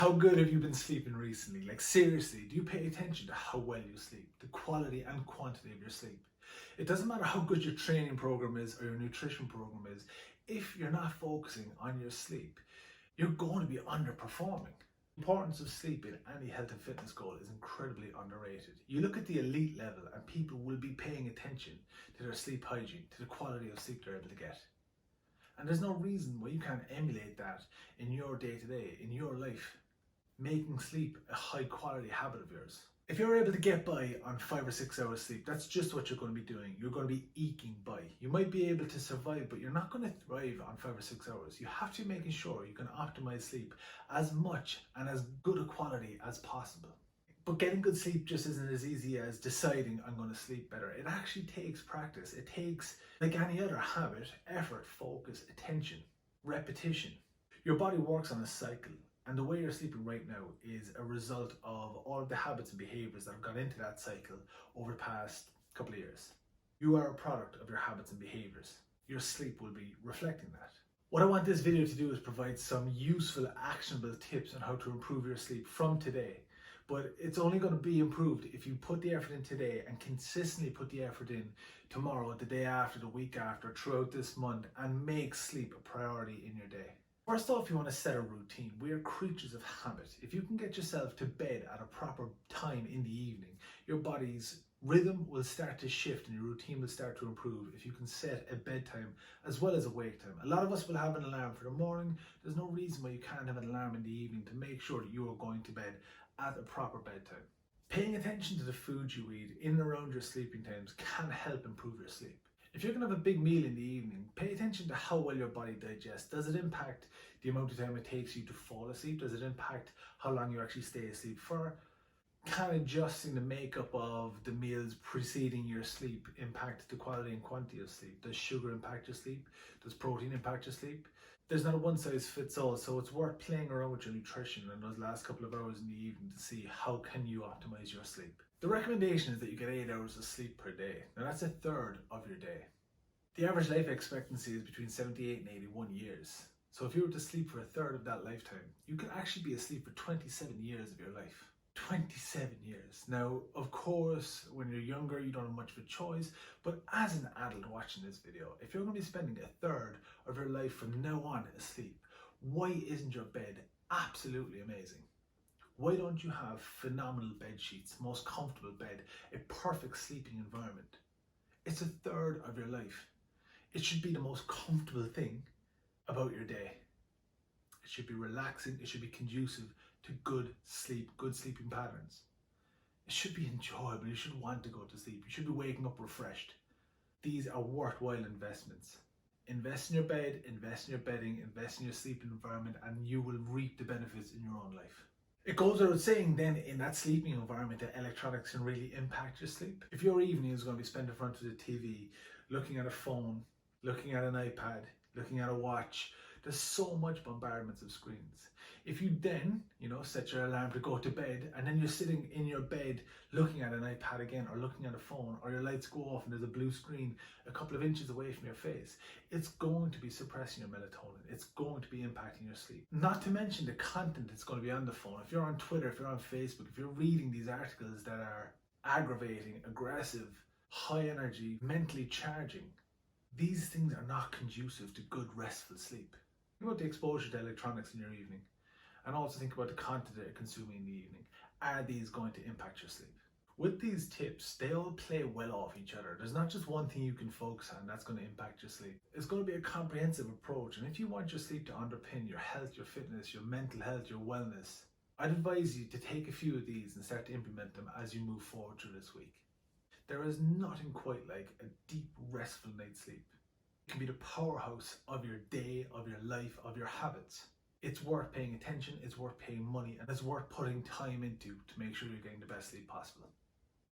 How good have you been sleeping recently? Like seriously, do you pay attention to how well you sleep, the quality and quantity of your sleep? It doesn't matter how good your training program is or your nutrition program is, if you're not focusing on your sleep, you're going to be underperforming. The importance of sleep in any health and fitness goal is incredibly underrated. You look at the elite level and people will be paying attention to their sleep hygiene, to the quality of sleep they're able to get. And there's no reason why you can't emulate that in your day-to-day, in your life, making sleep a high quality habit of yours. If you're able to get by on 5 or 6 hours sleep, that's just what you're going to be doing. You're going to be eking by. You might be able to survive, but you're not going to thrive on 5 or 6 hours. You have to be making sure you can optimize sleep as much and as good a quality as possible. But getting good sleep just isn't as easy as deciding I'm going to sleep better. It actually takes practice. It takes, like any other habit, effort, focus, attention, repetition. Your body works on a cycle. And the way you're sleeping right now is a result of all of the habits and behaviors that have gone into that cycle over the past couple of years. You are a product of your habits and behaviors. Your sleep will be reflecting that. What I want this video to do is provide some useful, actionable tips on how to improve your sleep from today. But it's only going to be improved if you put the effort in today and consistently put the effort in tomorrow, the day after, the week after, throughout this month, and make sleep a priority in your day. First off, you want to set a routine. We are creatures of habit. If you can get yourself to bed at a proper time in the evening, your body's rhythm will start to shift and your routine will start to improve if you can set a bedtime as well as a wake time. A lot of us will have an alarm for the morning. There's no reason why you can't have an alarm in the evening to make sure that you are going to bed at a proper bedtime. Paying attention to the food you eat in and around your sleeping times can help improve your sleep. If you're going to have a big meal in the evening, pay attention to how well your body digests. Does it impact the amount of time it takes you to fall asleep? Does it impact how long you actually stay asleep for? Can adjusting the makeup of the meals preceding your sleep impact the quality and quantity of sleep? Does sugar impact your sleep? Does protein impact your sleep? There's not a one size fits all, so it's worth playing around with your nutrition in those last couple of hours in the evening to see how can you optimize your sleep. The recommendation is that you get 8 hours of sleep per day. Now that's a third of your day. The average life expectancy is between 78 and 81 years. So if you were to sleep for a third of that lifetime, you could actually be asleep for 27 years of your life. 27 years. Now, of course, when you're younger, you don't have much of a choice, but as an adult watching this video, if you're going to be spending a third of your life from now on asleep, why isn't your bed absolutely amazing? Why don't you have phenomenal bed sheets, most comfortable bed, a perfect sleeping environment? It's a third of your life. It should be the most comfortable thing about your day. It should be relaxing, it should be conducive to good sleep, good sleeping patterns. It should be enjoyable, you should want to go to sleep, you should be waking up refreshed. These are worthwhile investments. Invest in your bed, invest in your bedding, invest in your sleeping environment, and you will reap the benefits in your own life. It goes without saying then, in that sleeping environment, that electronics can really impact your sleep. If your evening is going to be spent in front of the TV, looking at a phone, looking at an iPad, looking at a watch, there's so much bombardments of screens. If you then, set your alarm to go to bed, and then you're sitting in your bed looking at an iPad again, or looking at a phone, or your lights go off and there's a blue screen a couple of inches away from your face, it's going to be suppressing your melatonin. It's going to be impacting your sleep. Not to mention the content that's going to be on the phone. If you're on Twitter, if you're on Facebook, if you're reading these articles that are aggravating, aggressive, high energy, mentally charging, these things are not conducive to good, restful sleep. Think about the exposure to electronics in your evening, and also think about the content that you're consuming in the evening. Are these going to impact your sleep? With these tips, they all play well off each other. There's not just one thing you can focus on that's going to impact your sleep. It's going to be a comprehensive approach, and if you want your sleep to underpin your health, your fitness, your mental health, your wellness, I'd advise you to take a few of these and start to implement them as you move forward through this week. There is nothing quite like a deep, restful night's sleep. It can be the powerhouse of your day, of your life, of your habits. It's worth paying attention, it's worth paying money, and it's worth putting time into to make sure you're getting the best sleep possible.